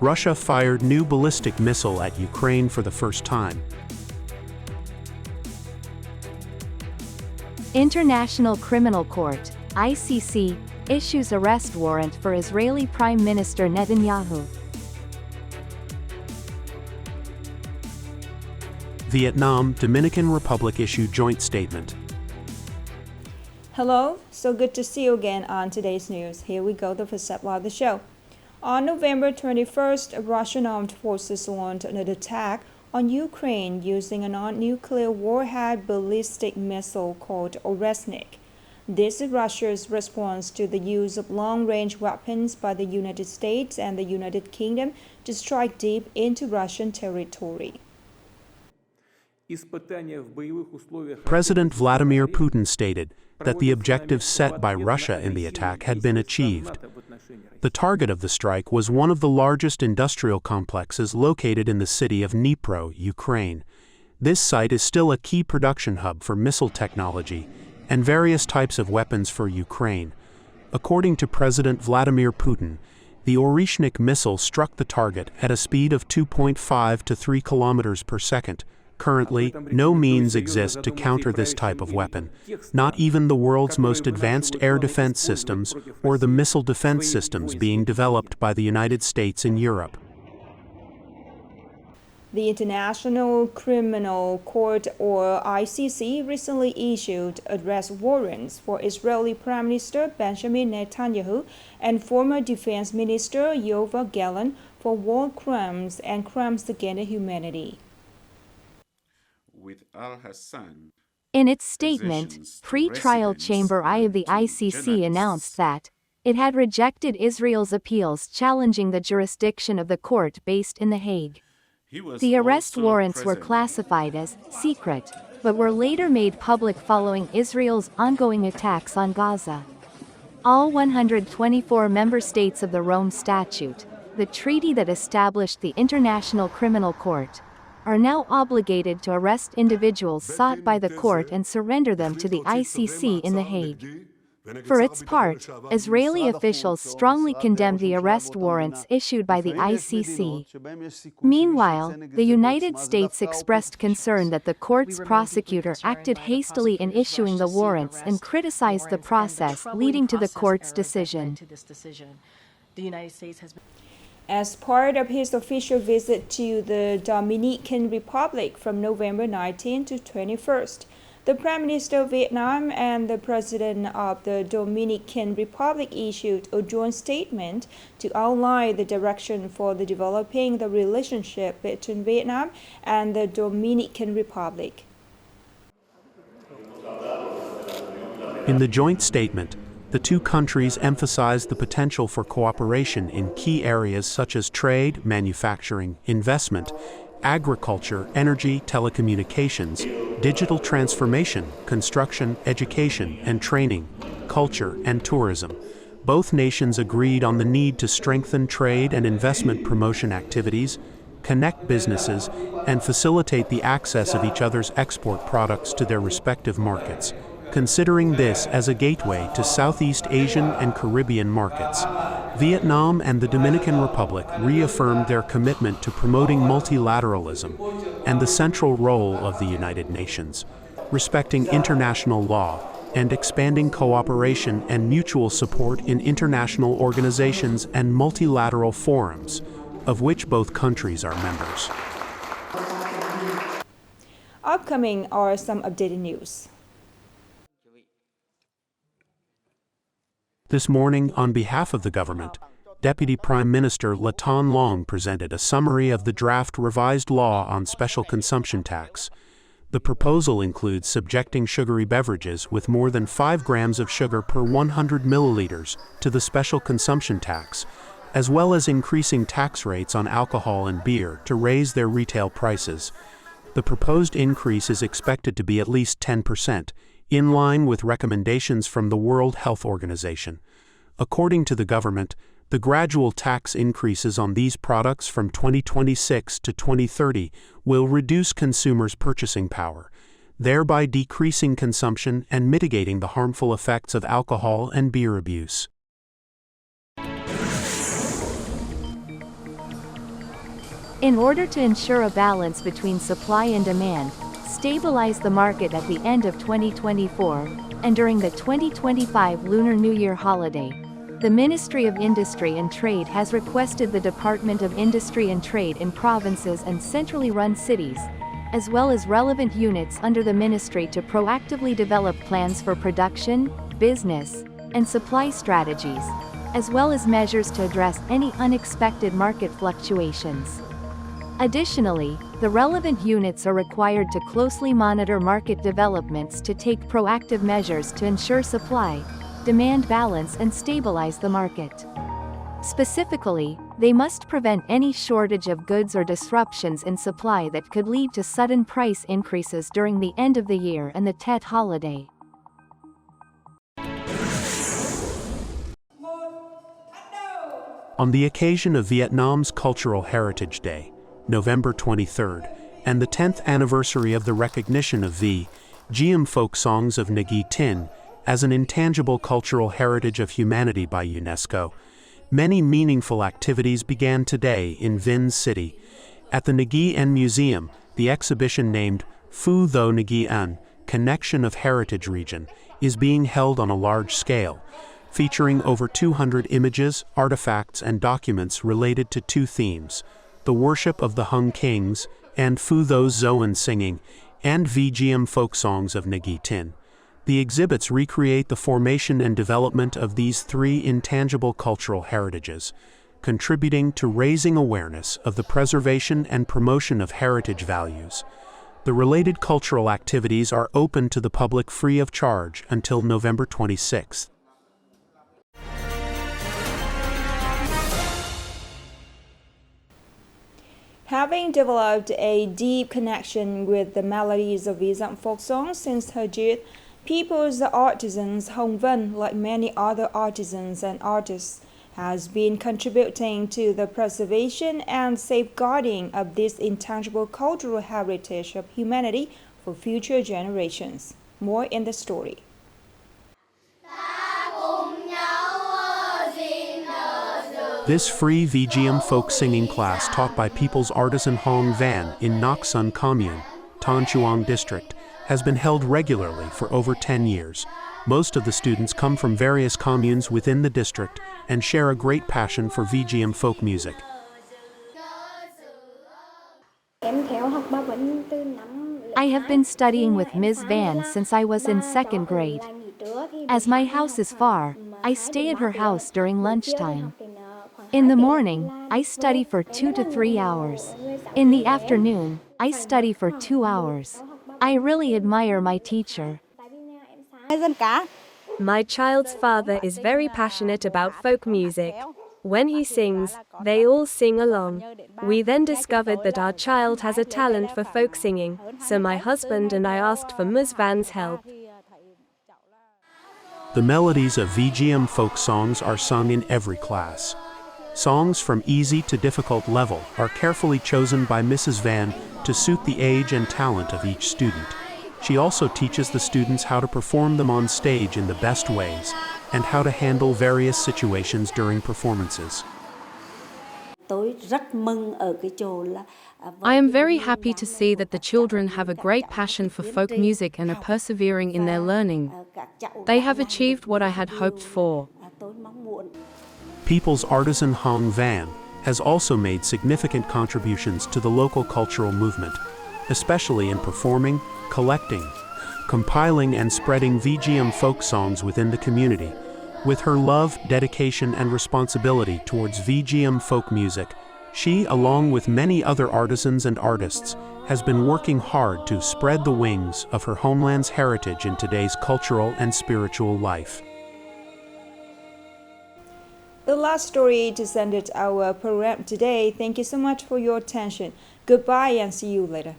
Russia fired new ballistic missile at Ukraine for the first time. International Criminal Court, ICC, issues arrest warrant for Israeli Prime Minister Netanyahu. Vietnam-Dominican Republic issue joint statement. Hello, so good to see you again on today's news. Here we go, the first step of the show. On November 21st, Russian armed forces launched an attack on Ukraine using a non-nuclear warhead ballistic missile called Oresnik. This is Russia's response to the use of long-range weapons by the United States and the United Kingdom to strike deep into Russian territory. President Vladimir Putin stated that the objectives set by Russia in the attack had been achieved. The target of the strike was one of the largest industrial complexes located in the city of Dnipro, Ukraine. This site is still a key production hub for missile technology and various types of weapons for Ukraine. According to President Vladimir Putin, the Oresnik missile struck the target at a speed of 2.5 to 3 kilometers per second. Currently, no means exist to counter this type of weapon, not even the world's most advanced air defense systems or the missile defense systems being developed by the United States and Europe. The International Criminal Court, or ICC, recently issued arrest warrants for Israeli Prime Minister Benjamin Netanyahu and former Defense Minister Yoav Gallant for war crimes and crimes against humanity. In its statement, pre-trial chamber I of the ICC announced that it had rejected Israel's appeals challenging the jurisdiction of the court based in The Hague. The arrest warrants were classified as secret, but were later made public following Israel's ongoing attacks on Gaza. All 124 member states of the Rome Statute, the treaty that established the International Criminal Court, are now obligated to arrest individuals sought by the court and surrender them to the ICC in The Hague. For its part, Israeli officials strongly condemned the arrest warrants issued by the ICC. Meanwhile, the United States expressed concern that the court's prosecutor acted hastily in issuing the warrants and criticized the process leading to the court's decision. As part of his official visit to the Dominican Republic from November 19 to 21st, the Prime Minister of Vietnam and the President of the Dominican Republic issued a joint statement to outline the direction for developing the relationship between Vietnam and the Dominican Republic. In the joint statement, the two countries emphasized the potential for cooperation in key areas such as trade, manufacturing, investment, agriculture, energy, telecommunications, digital transformation, construction, education and training, culture, and tourism. Both nations agreed on the need to strengthen trade and investment promotion activities, connect businesses, and facilitate the access of each other's export products to their respective markets, considering this as a gateway to Southeast Asian and Caribbean markets. Vietnam and the Dominican Republic reaffirmed their commitment to promoting multilateralism and the central role of the United Nations, respecting international law, and expanding cooperation and mutual support in international organizations and multilateral forums, of which both countries are members. Upcoming are some updated news. This morning, on behalf of the government, Deputy Prime Minister Latan Long presented a summary of the draft revised law on special consumption tax. The proposal includes subjecting sugary beverages with more than 5 grams of sugar per 100 milliliters to the special consumption tax, as well as increasing tax rates on alcohol and beer to raise their retail prices. The proposed increase is expected to be at least 10%, in line with recommendations from the World Health Organization. According to the government, the gradual tax increases on these products from 2026 to 2030 will reduce consumers' purchasing power, thereby decreasing consumption and mitigating the harmful effects of alcohol and beer abuse. In order to ensure a balance between supply and demand, stabilize the market at the end of 2024, and during the 2025 Lunar New Year holiday, the Ministry of Industry and Trade has requested the Department of Industry and Trade in provinces and centrally run cities, as well as relevant units under the ministry to proactively develop plans for production, business, and supply strategies, as well as measures to address any unexpected market fluctuations. Additionally, the relevant units are required to closely monitor market developments to take proactive measures to ensure supply, demand balance and stabilize the market. Specifically, they must prevent any shortage of goods or disruptions in supply that could lead to sudden price increases during the end of the year and the Tet holiday. On the occasion of Vietnam's Cultural Heritage Day, November 23rd, and the 10th anniversary of the recognition of Vietnam folk songs of Nghe, Tin as an intangible cultural heritage of humanity by UNESCO, many meaningful activities began today in Vinh City. At the Nghe Museum, the exhibition named Phu Tho Nghe An, Connection of Heritage Region, is being held on a large scale, featuring over 200 images, artifacts, and documents related to two themes: the worship of the Hung kings, and Phu Tho Zoan singing, and Vietnam folk songs of Nghe Tin. The exhibits recreate the formation and development of these three intangible cultural heritages, contributing to raising awareness of the preservation and promotion of heritage values. The related cultural activities are open to the public free of charge until November 26th. Having developed a deep connection with the melodies of Vietnam folk songs since her youth, people's artisans Hồng Vinh, like many other artisans and artists, has been contributing to the preservation and safeguarding of this intangible cultural heritage of humanity for future generations. More in the story. This free Vietnam folk singing class taught by People's Artisan Hong Van in Ngoc Sun Commune, Thanh Truyen District, has been held regularly for over 10 years. Most of the students come from various communes within the district and share a great passion for Vietnam folk music. I have been studying with Ms. Van since I was in second grade. As my house is far, I stay at her house during lunchtime. In the morning, I study for 2 to 3 hours. In the afternoon, I study for 2 hours. I really admire my teacher. My child's father is very passionate about folk music. When he sings, they all sing along. We then discovered that our child has a talent for folk singing, so my husband and I asked for Ms. Van's help. The melodies of Vietnam folk songs are sung in every class. Songs from easy to difficult level are carefully chosen by Mrs. Van to suit the age and talent of each student. She also teaches the students how to perform them on stage in the best ways and how to handle various situations during performances. I am very happy to see that the children have a great passion for folk music and are persevering in their learning. They have achieved what I had hoped for. People's Artisan Hong Van has also made significant contributions to the local cultural movement, especially in performing, collecting, compiling and spreading Vietnam folk songs within the community. With her love, dedication and responsibility towards Vietnam folk music, she, along with many other artisans and artists, has been working hard to spread the wings of her homeland's heritage in today's cultural and spiritual life. The last story to end our program today. Thank you so much for your attention. Goodbye and see you later.